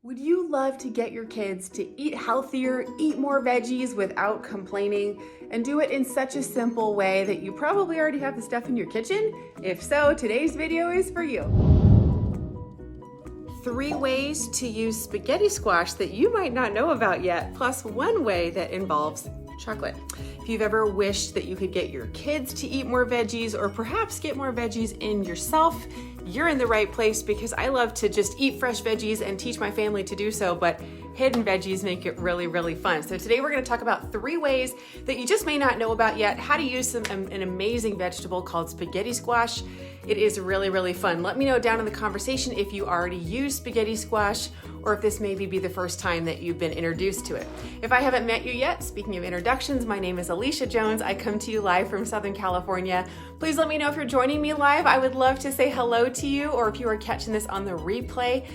Would you love to get your kids to eat healthier, eat more veggies without complaining, and do it in such a simple way that you probably already have the stuff in your kitchen? If so, today's video is for you. 3 ways to use spaghetti squash that you might not know about yet, plus 1 way that involves chocolate. If you've ever wished that you could get your kids to eat more veggies or perhaps get more veggies in yourself, you're in the right place because I love to just eat fresh veggies and teach my family to do so, but hidden veggies make it really, really fun. So today we're going to talk about 3 ways that you just may not know about yet, how to use an amazing vegetable called spaghetti squash. It is really, really fun. Let me know down in the conversation if you already use spaghetti squash or if this maybe be the first time that you've been introduced to it. If I haven't met you yet, speaking of introductions, my name is Alicia Jones. I come to you live from Southern California. Please let me know if you're joining me live. I would love to say hello to you, or if you are catching this on the replay,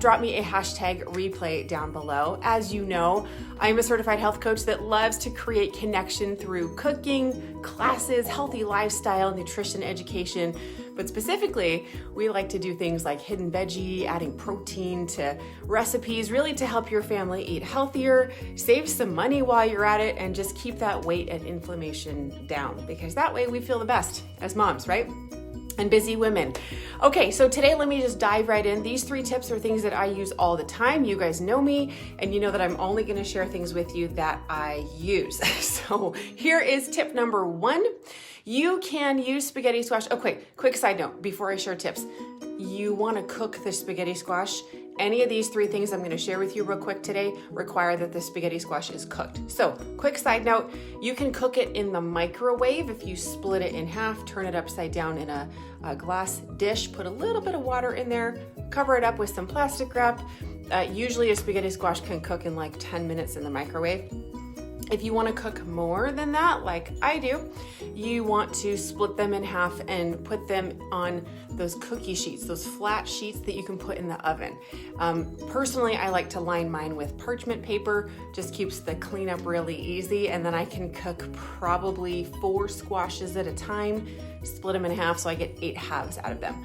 drop me a hashtag replay down below. As you know, I'm a certified health coach that loves to create connection through cooking, classes, healthy lifestyle, nutrition education. But specifically, we like to do things like hidden veggie, adding protein to recipes, really to help your family eat healthier, save some money while you're at it, and just keep that weight and inflammation down, because that way we feel the best as moms, right? And busy women. Okay, so today let me just dive right in. These 3 tips are things that I use all the time. You guys know me, and you know that I'm only gonna share things with you that I use. So here is tip number 1. You can use spaghetti squash. Oh, quick side note before I share tips. You wanna cook the spaghetti squash. Any of these 3 things I'm gonna share with you real quick today require that the spaghetti squash is cooked. So, quick side note, you can cook it in the microwave if you split it in half, turn it upside down in a glass dish, put a little bit of water in there, cover it up with some plastic wrap. Usually a spaghetti squash can cook in like 10 minutes in the microwave. If you want to cook more than that, like I do, you want to split them in half and put them on those cookie sheets, those flat sheets that you can put in the oven. Personally, I like to line mine with parchment paper, just keeps the cleanup really easy, and then I can cook probably 4 squashes at a time, split them in half so I get 8 halves out of them.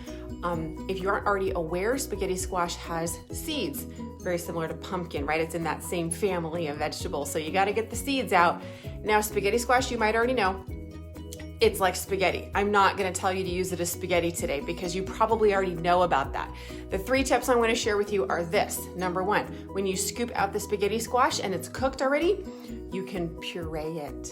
If you aren't already aware, spaghetti squash has seeds, very similar to pumpkin, right? It's in that same family of vegetables, so you gotta get the seeds out. Now, spaghetti squash, you might already know, it's like spaghetti. I'm not gonna tell you to use it as spaghetti today because you probably already know about that. The 3 tips I'm gonna share with you are this. Number 1, when you scoop out the spaghetti squash and it's cooked already, you can puree it.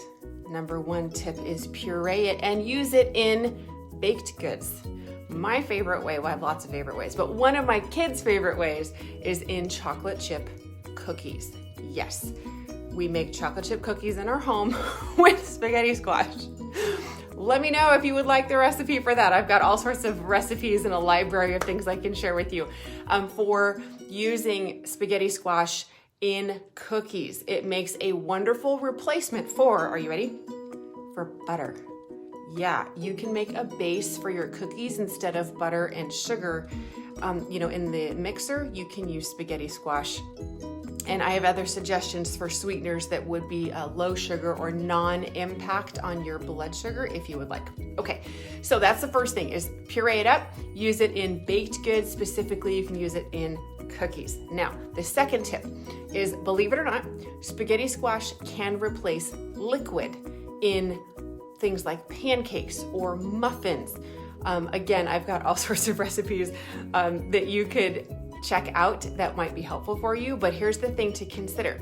Number 1 tip is puree it and use it in baked goods. My favorite way, well, I have lots of favorite ways, but one of my kids' favorite ways is in chocolate chip cookies. Yes, we make chocolate chip cookies in our home with spaghetti squash. Let me know if you would like the recipe for that. I've got all sorts of recipes and a library of things I can share with you for using spaghetti squash in cookies. It makes a wonderful replacement for, are you ready? For butter. Yeah, you can make a base for your cookies instead of butter and sugar. In the mixer, you can use spaghetti squash. And I have other suggestions for sweeteners that would be low sugar or non-impact on your blood sugar if you would like. Okay, so that's the first thing is puree it up, use it in baked goods. Specifically, you can use it in cookies. Now, the second tip is, believe it or not, spaghetti squash can replace liquid in things like pancakes or muffins. Again, I've got all sorts of recipes that you could check out that might be helpful for you, but here's the thing to consider.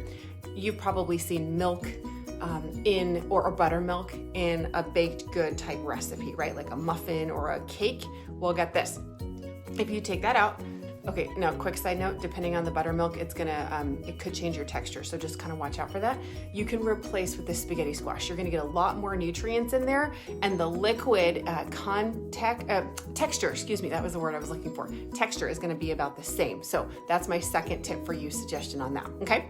You've probably seen milk or buttermilk in a baked good type recipe, right? Like a muffin or a cake. Well, get this. If you take that out, okay, now quick side note, depending on the buttermilk, it could change your texture, so just kind of watch out for that. You can replace with the spaghetti squash. You're gonna get a lot more nutrients in there, and the liquid texture, excuse me, that was the word I was looking for. Texture is gonna be about the same. So that's my second tip for you, suggestion on that, okay?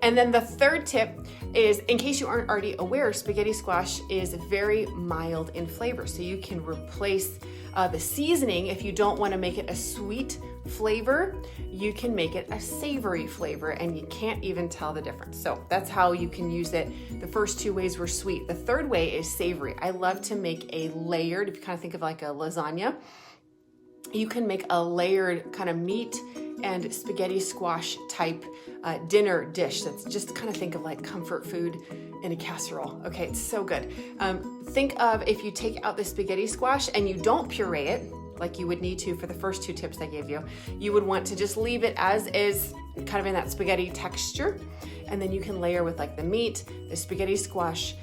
And then the third tip is, in case you aren't already aware, spaghetti squash is very mild in flavor, so you can replace the seasoning. If you don't wanna make it a sweet flavor, you can make it a savory flavor, and you can't even tell the difference. So that's how you can use it. The first 2 ways were sweet. The third way is savory. I love to make a layered, if you kind of think of like a lasagna, you can make a layered kind of meat and spaghetti squash type dinner dish. That's just kind of think of like comfort food in a casserole. Okay, it's so good. Think of if you take out the spaghetti squash and you don't puree it, like you would need to for the first 2 tips I gave you, you would want to just leave it as is, kind of in that spaghetti texture. And then you can layer with like the meat, the spaghetti squash,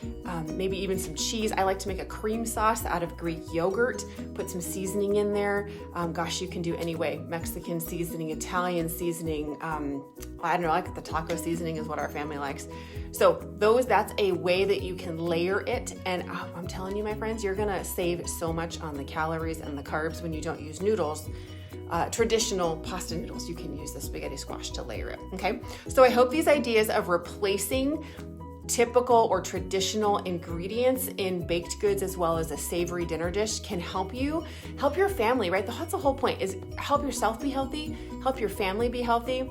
maybe even some cheese. I like to make a cream sauce out of Greek yogurt, put some seasoning in there. Gosh, you can do any way. Mexican seasoning, Italian seasoning. I don't know, like the taco seasoning is what our family likes. So that's a way that you can layer it. And I'm telling you, my friends, you're gonna save so much on the calories and the carbs when you don't use noodles. Traditional pasta noodles, you can use the spaghetti squash to layer it, okay? So I hope these ideas of replacing typical or traditional ingredients in baked goods as well as a savory dinner dish can help you, help your family, right? That's the whole point, is help yourself be healthy, help your family be healthy,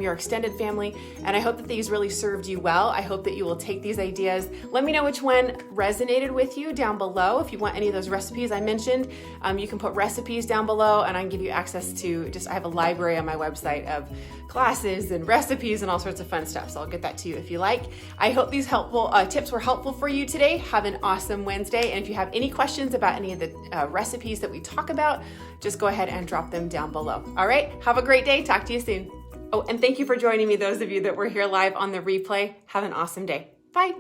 your extended family, and I hope that these really served you well. I hope that you will take these ideas. Let me know which one resonated with you down below. If you want any of those recipes I mentioned, you can put recipes down below and I can give you access to I have a library on my website of classes and recipes and all sorts of fun stuff. So I'll get that to you if you like. I hope these helpful tips were helpful for you today. Have an awesome Wednesday. And if you have any questions about any of the recipes that we talk about, just go ahead and drop them down below. All right, have a great day. Talk to you soon. Oh, and thank you for joining me, those of you that were here live on the replay. Have an awesome day. Bye.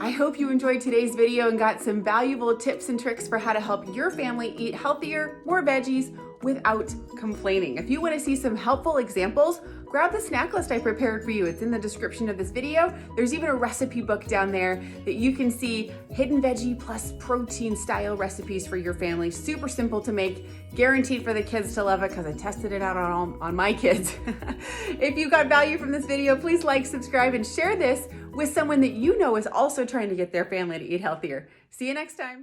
I hope you enjoyed today's video and got some valuable tips and tricks for how to help your family eat healthier, more veggies without complaining. If you want to see some helpful examples, grab the snack list I prepared for you. It's in the description of this video. There's even a recipe book down there that you can see hidden veggie plus protein style recipes for your family. Super simple to make, guaranteed for the kids to love it because I tested it out on my kids. If you got value from this video, please like, subscribe, and share this with someone that you know is also trying to get their family to eat healthier. See you next time.